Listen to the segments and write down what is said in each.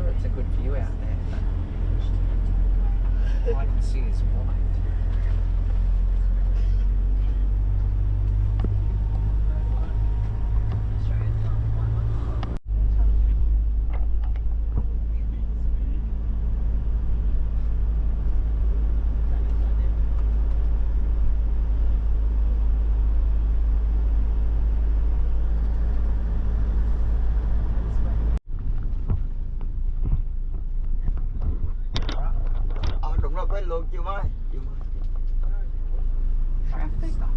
sure it's a good view out there, but all I can see is white. Đúng rồi, quên luôn chiều mai. Traffic stuck.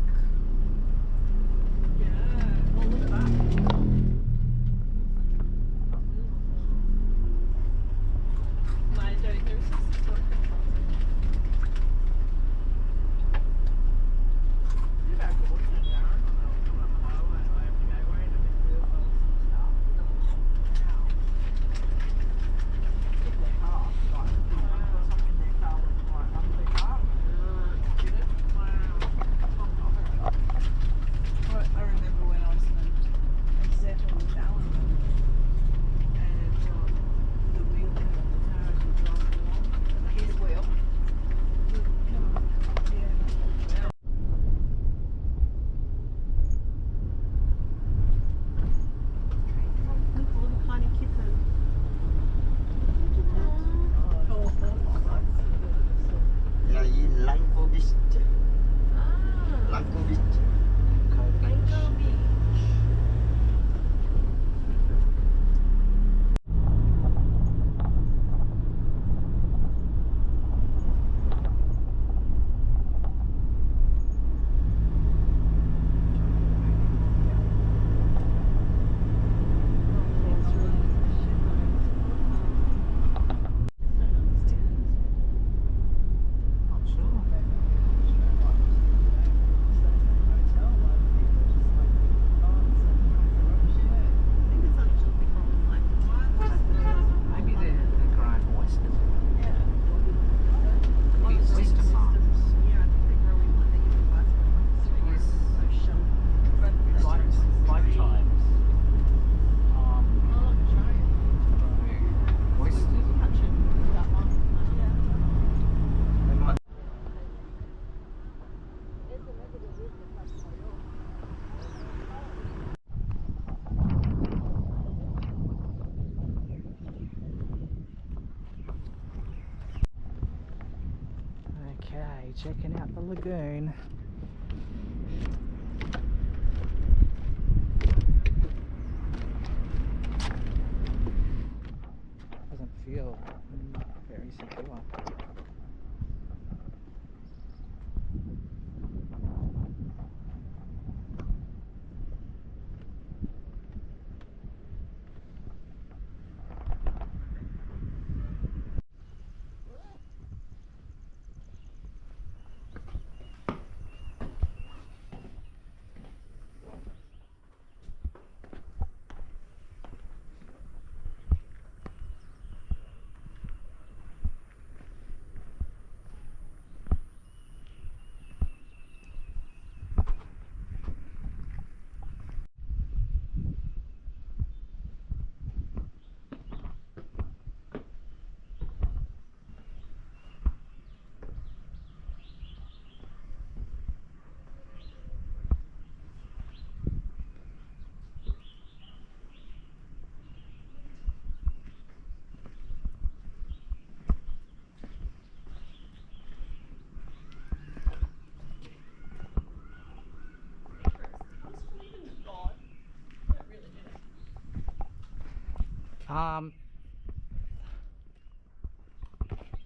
Okay, checking out the lagoon. Doesn't feel very secure.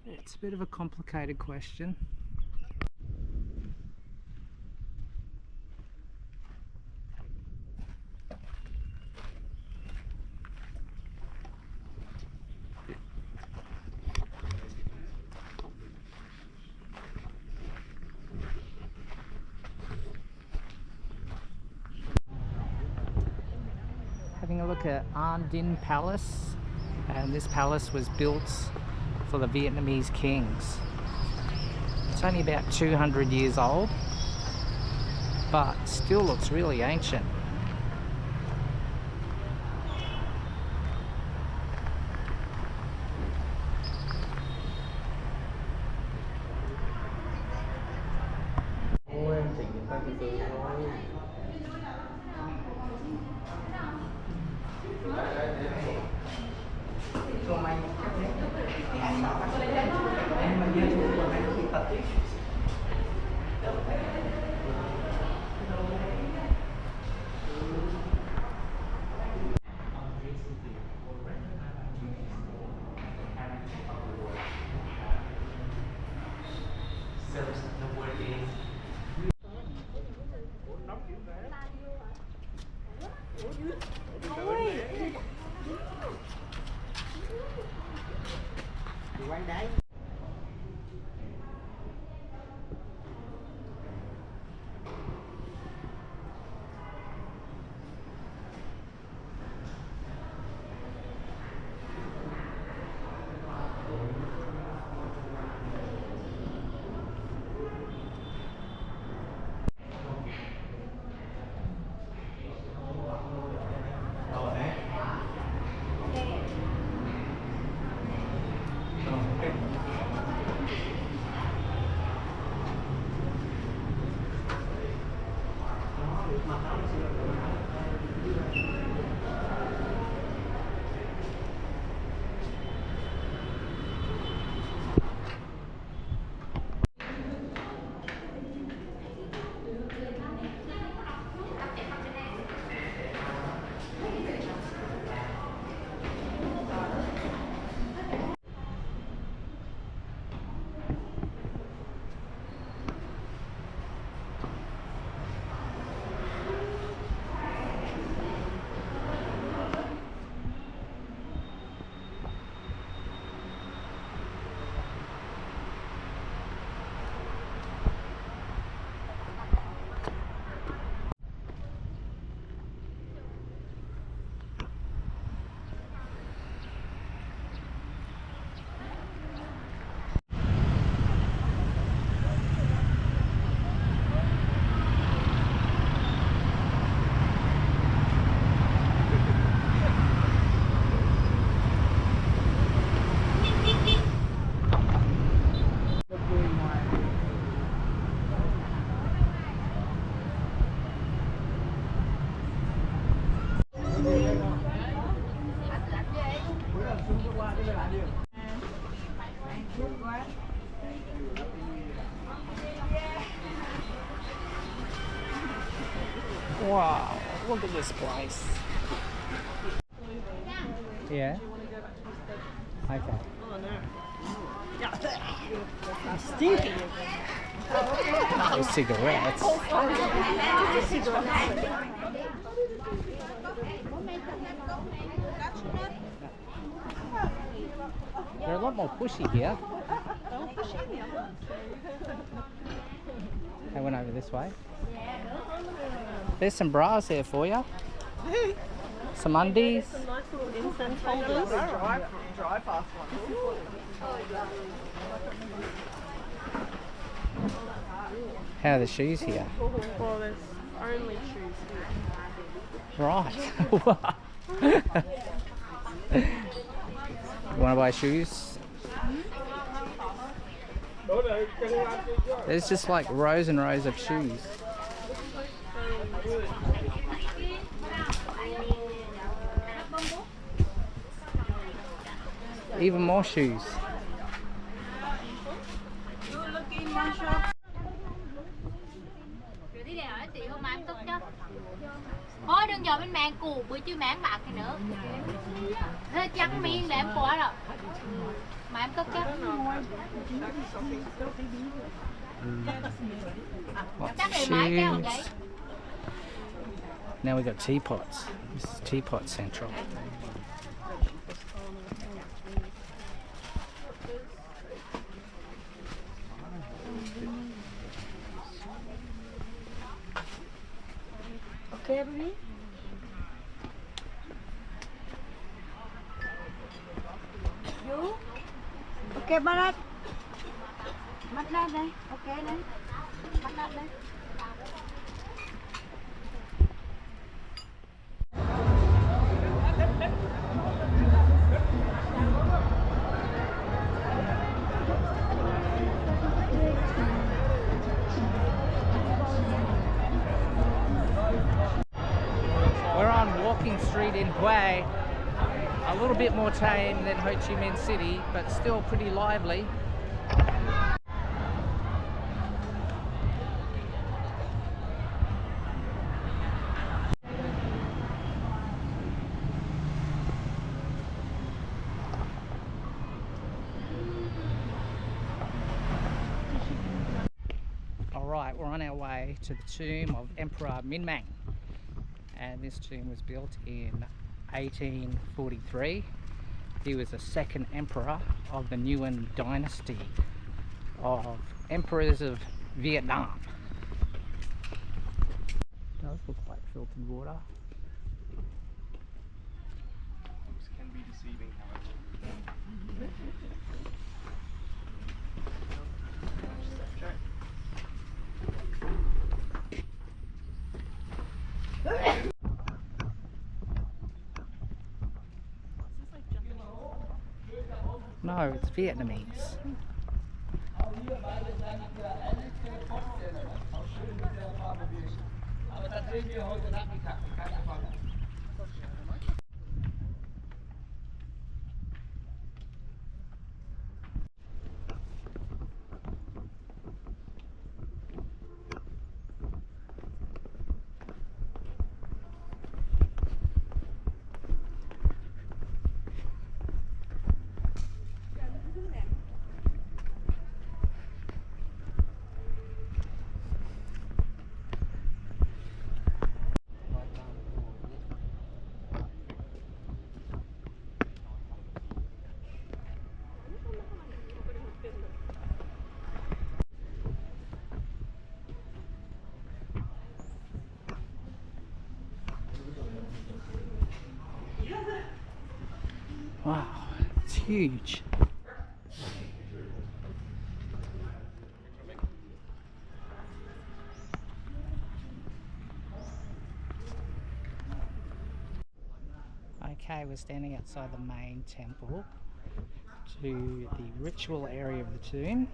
It's a bit of a complicated question. Having a look at An Dinh Palace, and this palace was built for the Vietnamese kings. It's only about 200 years old, but still looks really ancient. từ thôi. Quán đáy. Wow, look at this place. Yeah. Okay. Stinky. That was cigarettes. They're a lot more pushy here. I went over this way. There's some bras there for you. Some undies. Some nice little incense holders. Dry fast one. How are the shoes here? Well, there's only shoes here. Right. You want to buy shoes? There's just like rows and rows of shoes. Even more shoes. Thôi đừng giờ bên màn cù bữa chứ mảng bạc thì nữa. Thế trắng miên để em quả rồi. Mà em cất chắc. Chắc thì máy kéo vậy. Now we got teapots. This is Teapot Central. Okay, baby. Chú. Ok bắt đất. Bắt đất đây. Ok đấy. Bắt đất đấy. say a little bit more tame than Ho Chi Minh City, but still pretty lively. Alright, we're on our way to the tomb of Emperor Minh Mang, and this tomb was built in 1843. He was the second emperor of the Nguyen dynasty of emperors of Vietnam. It does look like filtered water. This can be deceiving, however. No, it's Vietnamese. Wow, it's huge. Okay, we're standing outside the main temple to the ritual area of the tomb,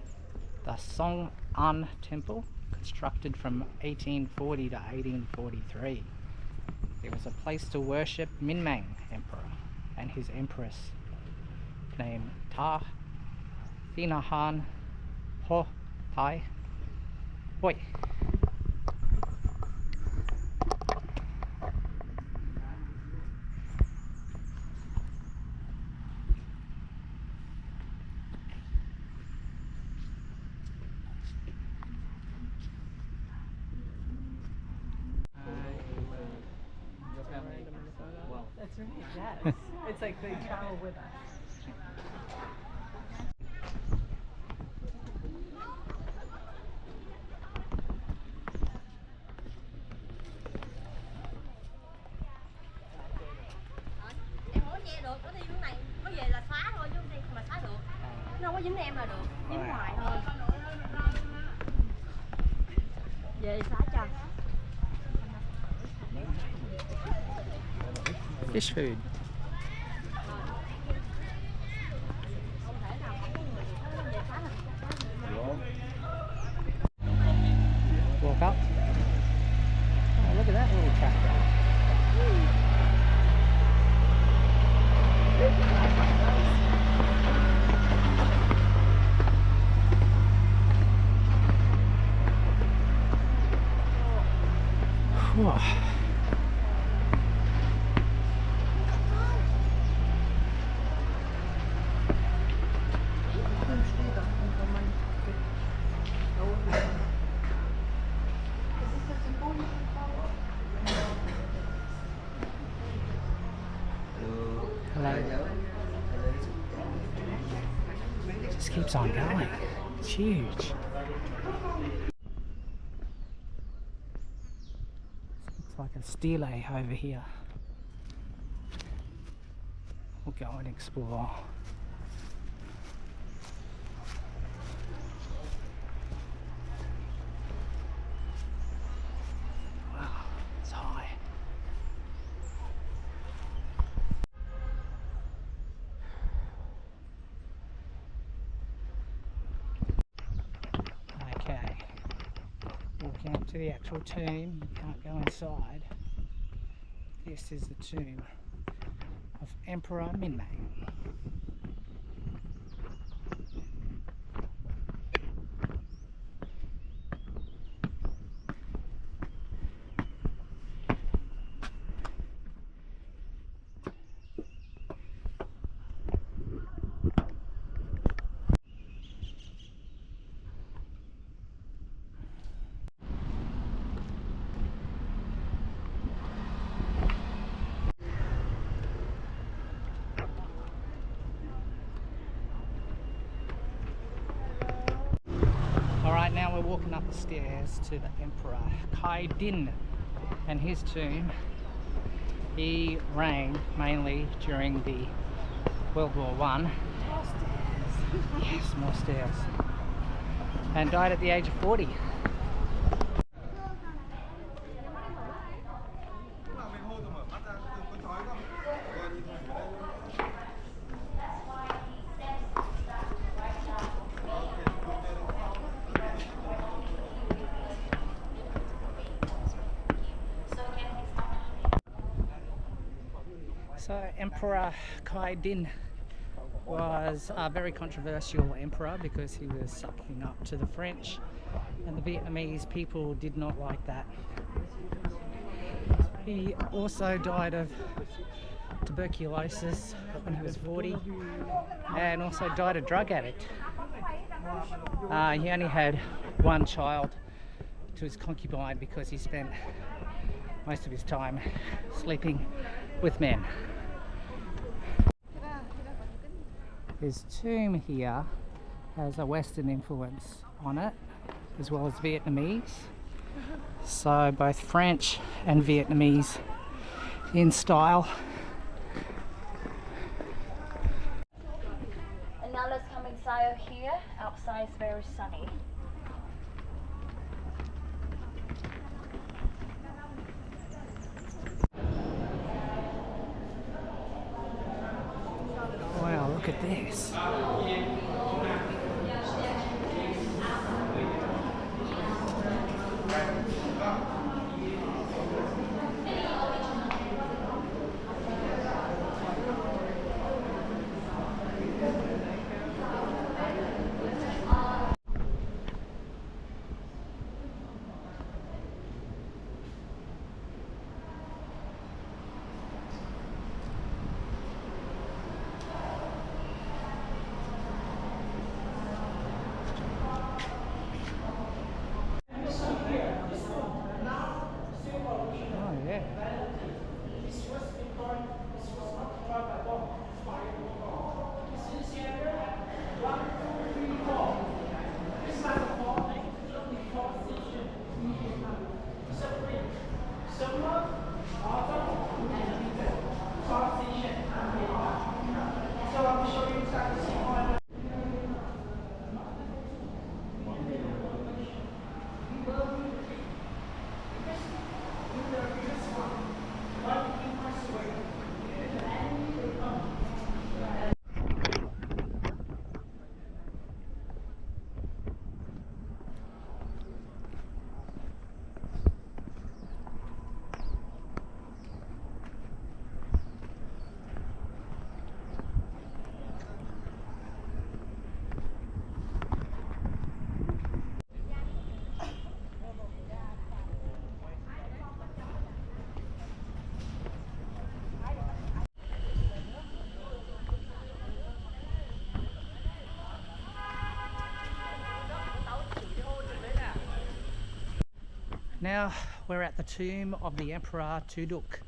the Song An Temple, constructed from 1840 to 1843. It was a place to worship Minh Mang Emperor and his empress named Ta Thinahan Ho Thai Hoi. That's right, yes. It's like they travel with us. Em không có che được, có đi hướng này, có về là xóa thôi chứ không đi mà xóa được. Nó không có dính em là được, dính ngoài thôi. Về xóa cho. Fish food. Không thể nào không có người gì hết, về xóa là Walk up. Oh, look at that little tractor. Whew. Hello. Just keeps on going. It's huge. Looks like a stele over here. We'll go and explore. Wow, it's high. Okay, walking up to the actual tomb. You can't go inside. This is the tomb of Emperor Minmay. Alright, now we're walking up the stairs to the Emperor Khai Din and his tomb. He reigned mainly during the World War I. Yes, more stairs. And died at the age of 40. So Emperor Khai Din was a very controversial emperor because he was sucking up to the French, and the Vietnamese people did not like that. He also died of tuberculosis when he was 40, and also died a drug addict. He only had one child to his concubine because he spent most of his time sleeping with men. His tomb here has a Western influence on it, as well as Vietnamese. So both French and Vietnamese in style. And now let's come inside here. Outside is very sunny. Wow, look at this. Oh yeah. Now we're at the tomb of the Emperor Tu Duc,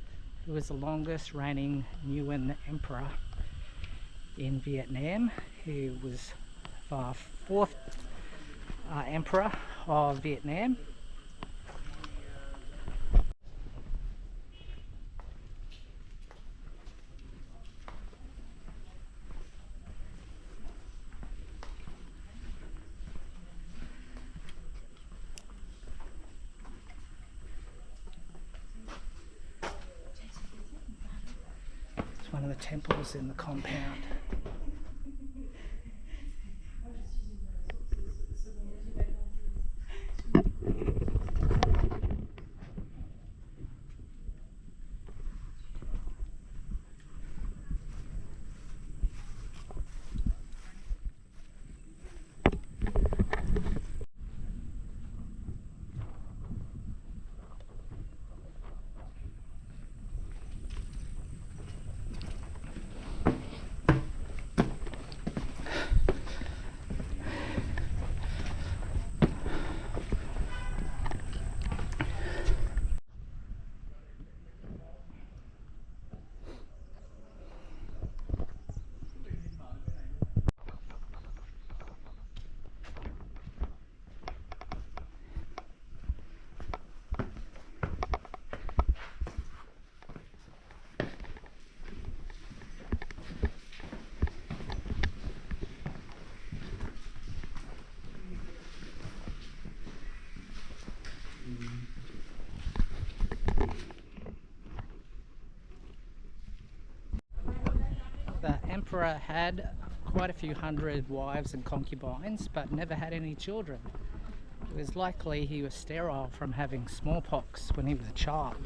who was the longest reigning Nguyen emperor in Vietnam. He was the fourth emperor of Vietnam. It's one of the temples in the compound. emperor had quite a few hundred wives and concubines, but never had any children. It was likely he was sterile from having smallpox when he was a child.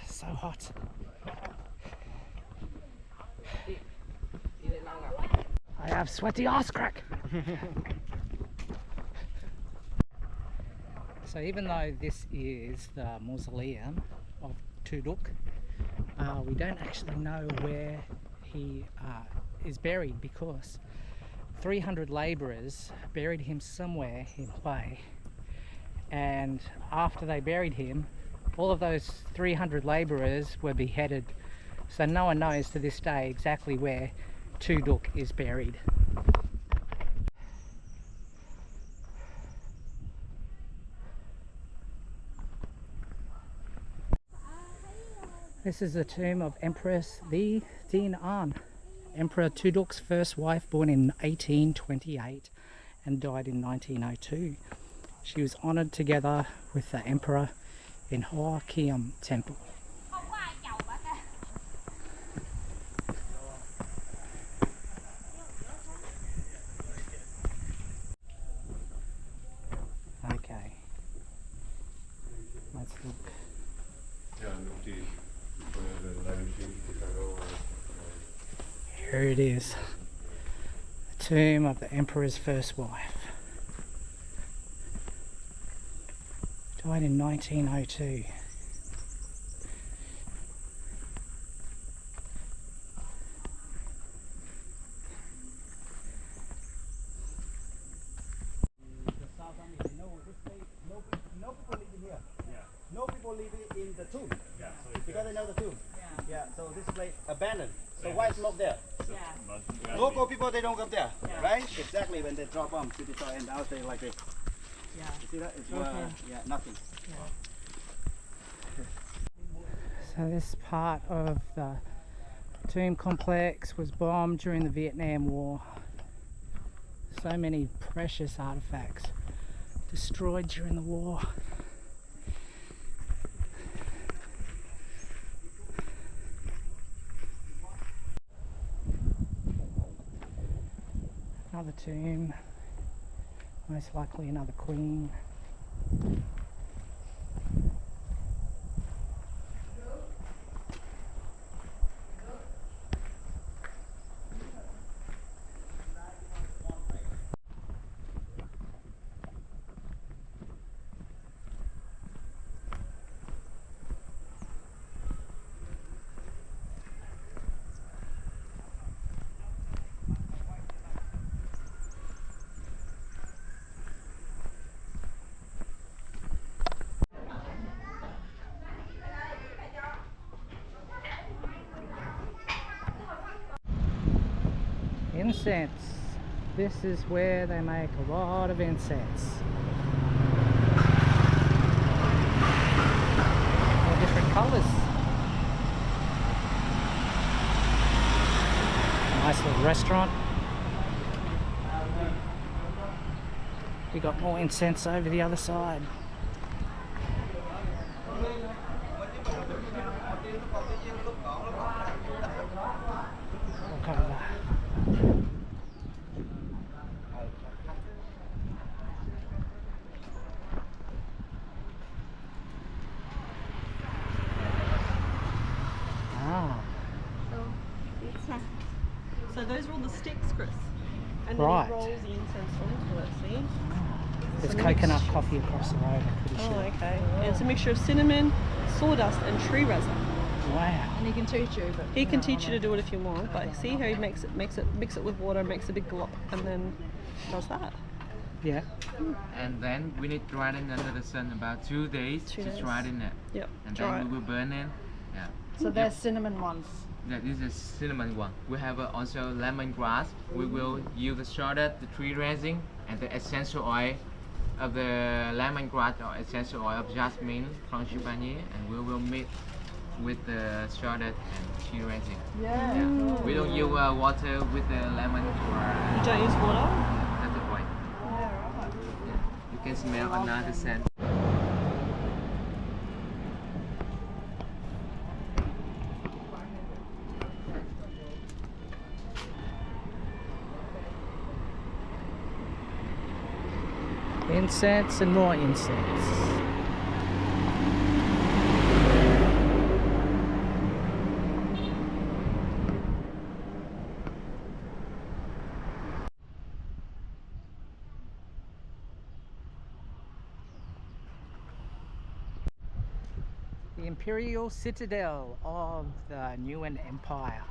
So hot. I have sweaty arse crack. So even though this is the mausoleum of Tuduk, we don't actually know where he is buried, because 300 labourers buried him somewhere in Play, and after they buried him, all of those 300 labourers were beheaded, so no one knows to this day exactly where Tuduk is buried. This is the tomb of Empress Li Din An, Emperor Tuduk's first wife, born in 1828 and died in 1902. She was honoured together with the emperor in Hoa Kiam Temple. Okay, let's look. Here it is, the tomb of the emperor's first wife. Died in 1902. No people living here. Yeah. No people living in the tomb. Yeah. So because they know the tomb. Yeah. So this place abandoned. So why is locked there? Yeah. Local people, they don't come there, right? Exactly, when they drop bombs to the soil and outside like this. Yeah. You see that? It's Okay. yeah, nothing. So this part of the tomb complex was bombed during the Vietnam War. So many precious artifacts destroyed during the war. Another tomb, most likely another queen. Incense. This is where they make a lot of incense. All different colours. Nice little restaurant. We got more incense over the other side. Look over there. And Right. then he rolls the incense onto it, see? There's So coconut mix- coffee across the road, I'm pretty Oh, sure. okay. And it's a mixture of cinnamon, sawdust, and tree resin. Wow. And he can teach you, but He can teach you to do it if you want, but see how he mix it with water, makes a big glop, and then does that. Yeah. And then we need to dry it under the sun about 2 days 2 to days. dry it in it. Yep. And Dry then it. we will burn it. Yeah. So there's cinnamon ones. Yeah, this is cinnamon one. We have also lemongrass. We will use the shredded, the tree resin, and the essential oil of the lemongrass or essential oil of jasmine, frangipanier, and we will mix with the shredded and tree resin. Yeah. We don't use water with the lemongrass. You don't use water? That's the point. You can smell another scent. Incense and more incense. The Imperial Citadel of the Nguyen Empire,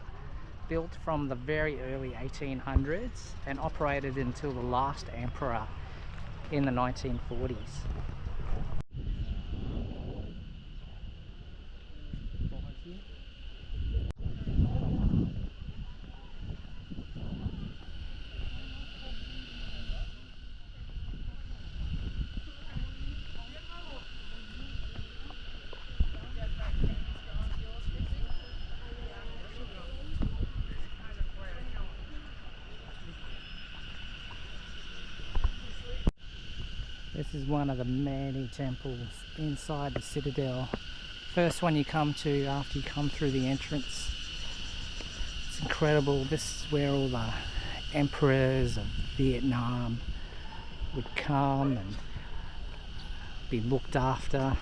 built from the very early 1800s and operated until the last emperor in the 1940s. This is one of the many temples inside the citadel. First one you come to after you come through the entrance. It's incredible. This is where all the emperors of Vietnam would come and be looked after.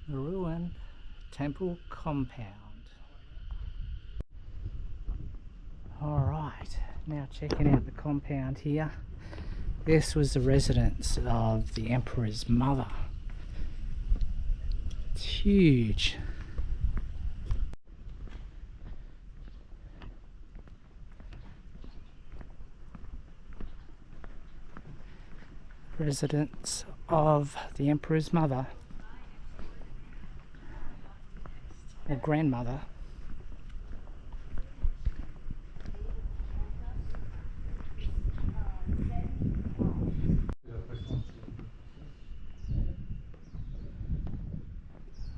The ruined temple compound. Alright, now checking out the compound here. This was the residence of the emperor's mother. It's huge. Residence of the emperor's mother. Or grandmother.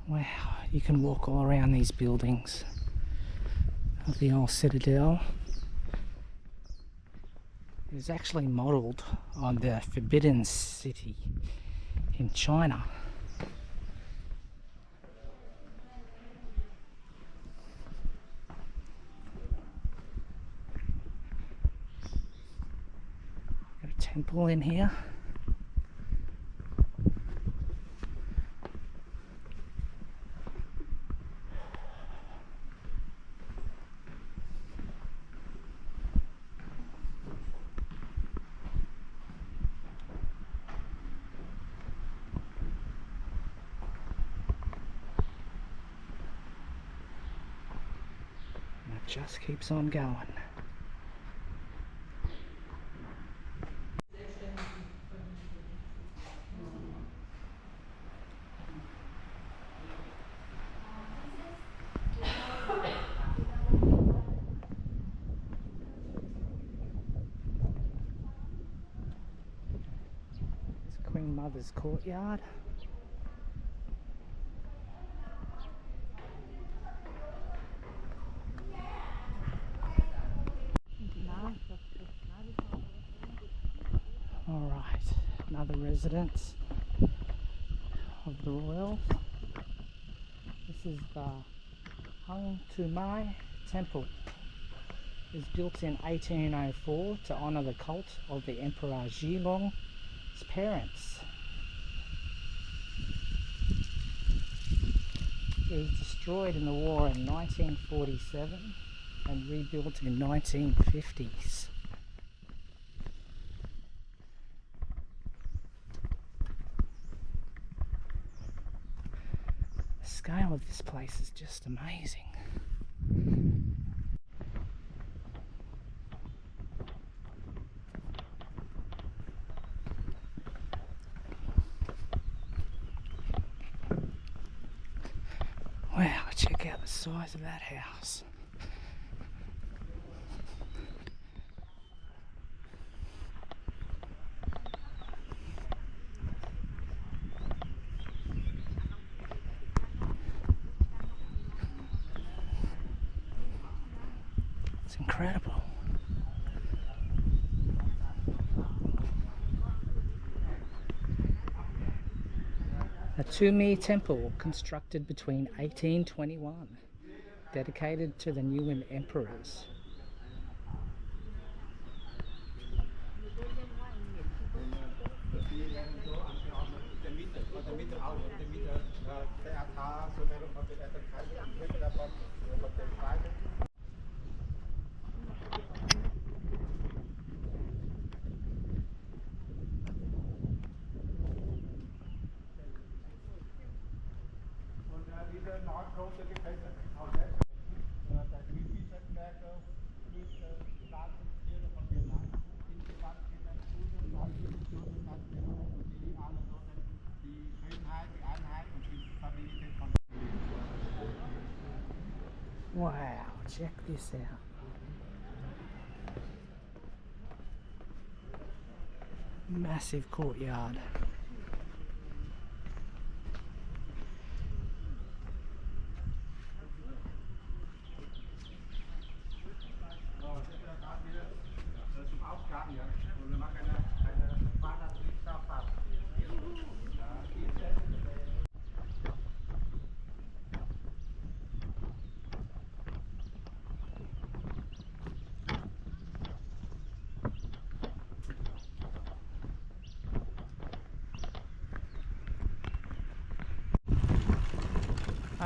Wow, you can walk all around these buildings of the old citadel. It was actually modelled on the Forbidden City in China. Got a temple in here. And it just keeps on going. It's Queen Mother's courtyard. Alright, another residence of the royals. This is the Hung Tu Mai Temple. It was built in 1804 to honour the cult of the Emperor Zhilong's parents. It was destroyed in the war in 1947 and rebuilt in 1950s. The scale of this place is just amazing. Wow, check out the size of that house. It's incredible. A Tumi temple constructed between 1821, dedicated to the new emperors. Wow, check this out. Massive courtyard.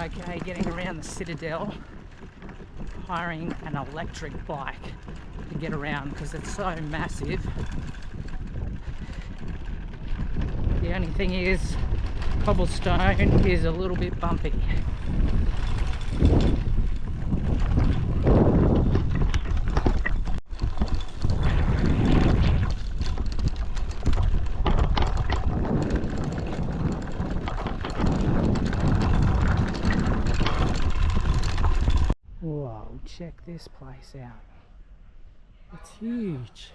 Okay, getting around the Citadel, hiring an electric bike to get around because it's so massive. The only thing is, cobblestone is a little bit bumpy. Whoa, check this place out. It's huge.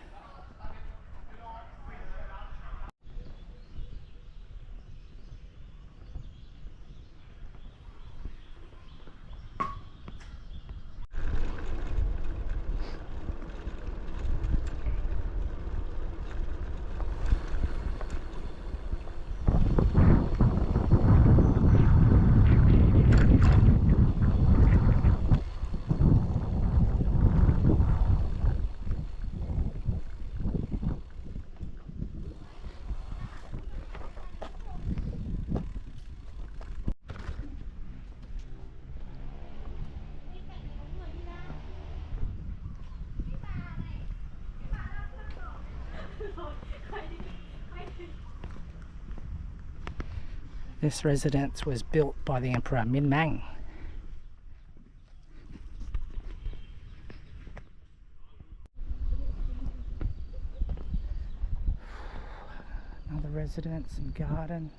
This residence was built by the Emperor Min Mang. Another residence and garden.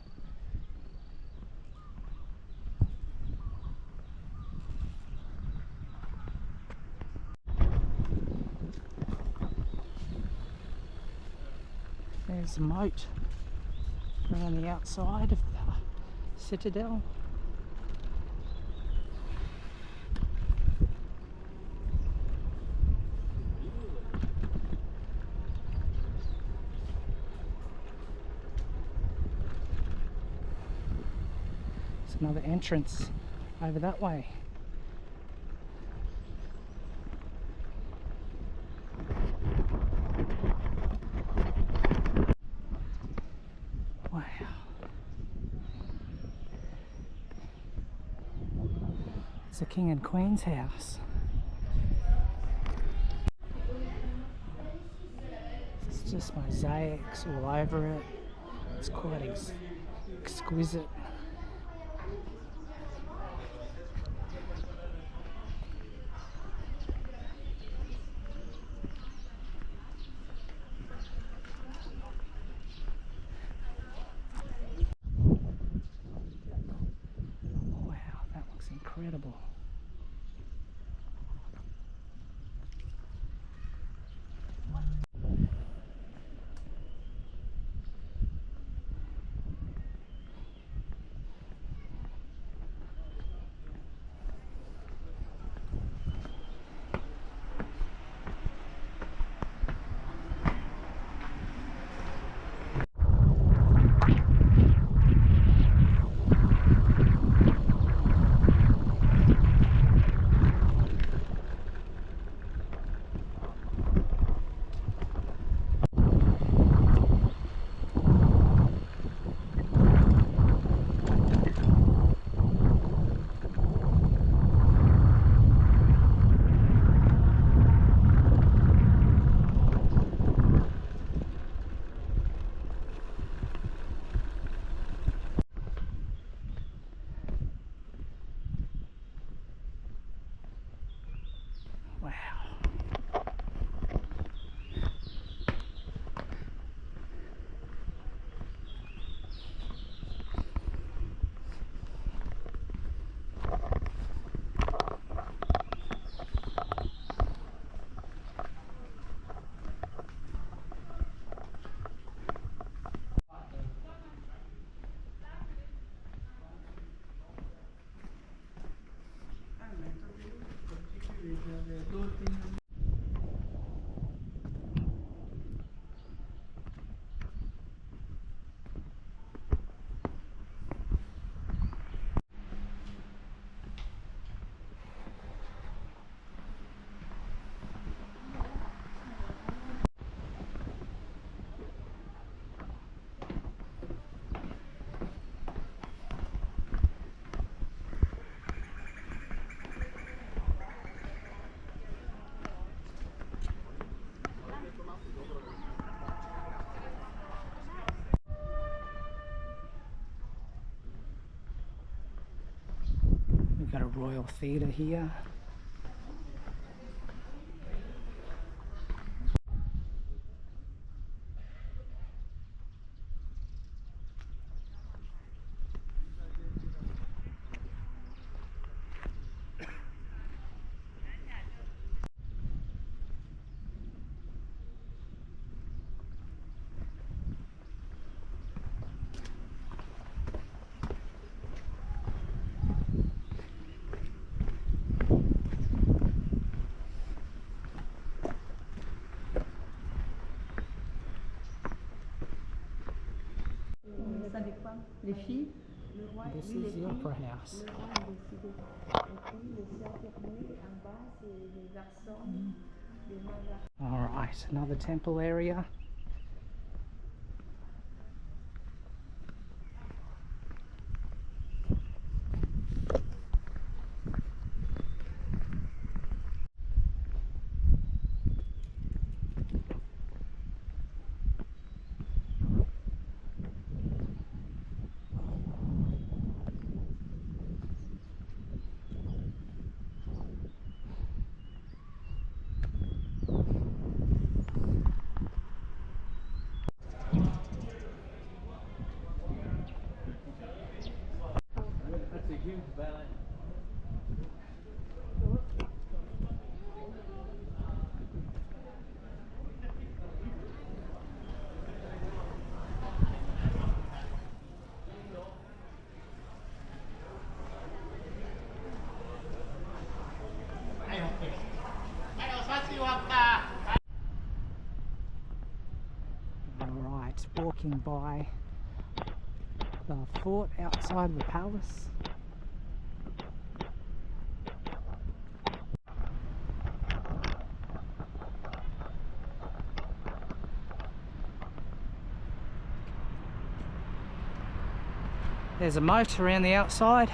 There's a moat around the outside of the Citadel. There's another entrance over that way. Wow. It's a king and queen's house. It's just mosaics all over it. It's quite exquisite. Wow, that looks incredible. We've got a Royal Theatre here. Les filles. This is the Opera House. Alright, another temple area. Alright, walking by the fort outside the palace. There's a moat around the outside.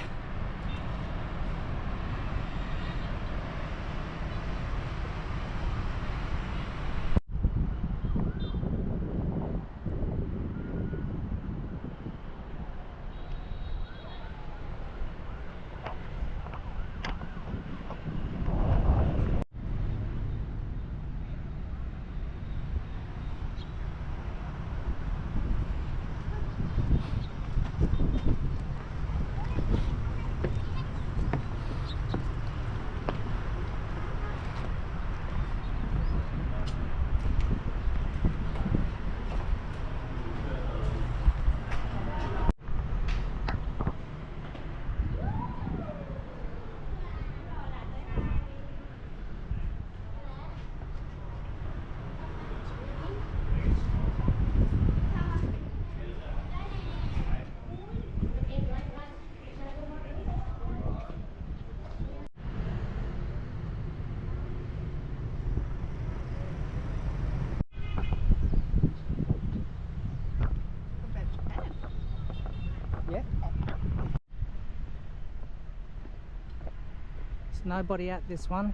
There's nobody at this one.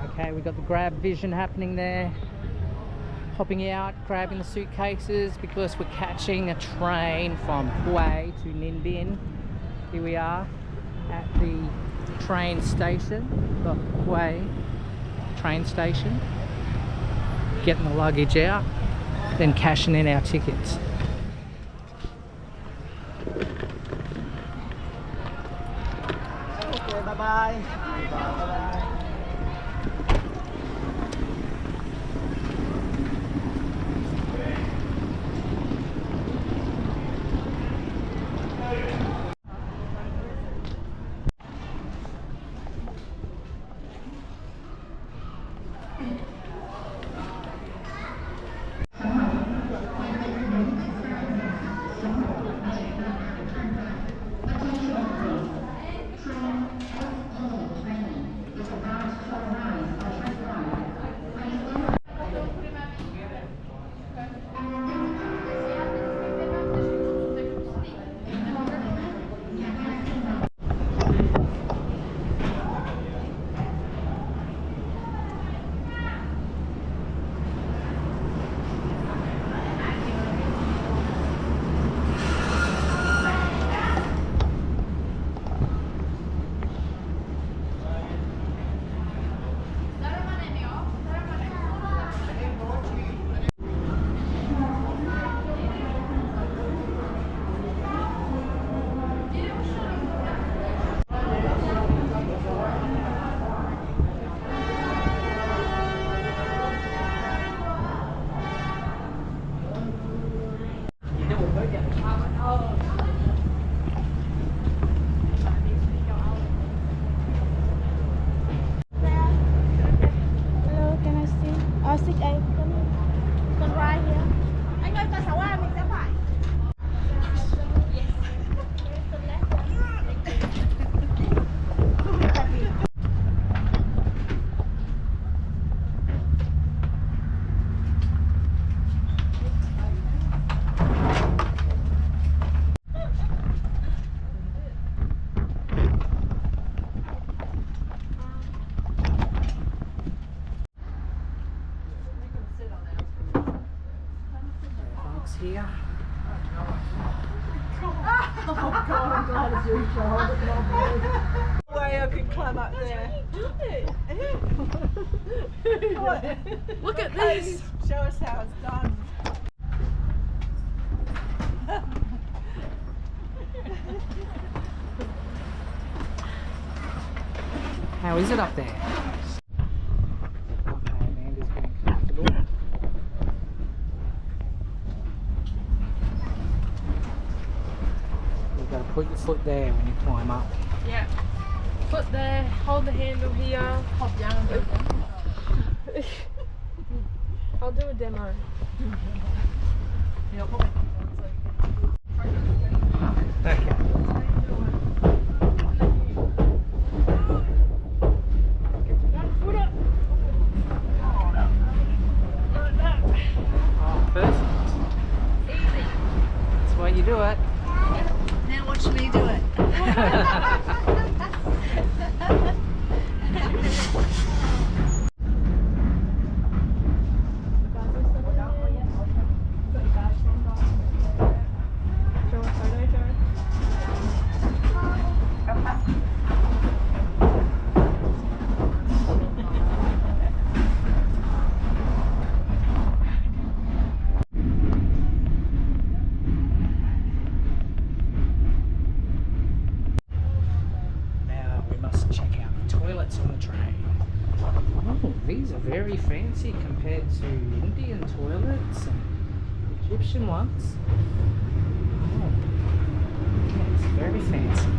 Okay, we've got the grab vision happening there. Hopping out, grabbing the suitcases because we're catching a train from Hue to Ninh Binh. Here we are at the train station, the Hue train station. Getting the luggage out, then cashing in our tickets. Okay, bye-bye. Hello, can I see? Sit A. Con right here. Anh ơi, con 6A mình sẽ phải. Folks here. Way I could climb up there. Look at this. Show us how it's done. How is it up there? Okay, Amanda's getting comfortable. You've got to put your foot there when you climb up. Yeah. Foot there, hold the handle here. Hop down. I'll do a demo. Okay. Foot up. Oh, perfect. Easy. That's why you do it. Now watch me do it. Show a photo, Joe. Now we must check out the toilets on the train. Oh, these are very fancy compared to Indian toilets and Egyptian ones. Oh, yeah, it's very fancy.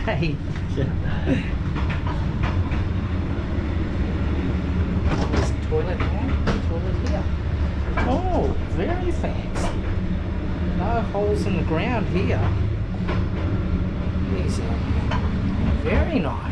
Hey. There's a toilet there, toilet here. artifacts. No holes in the ground here. These are very nice.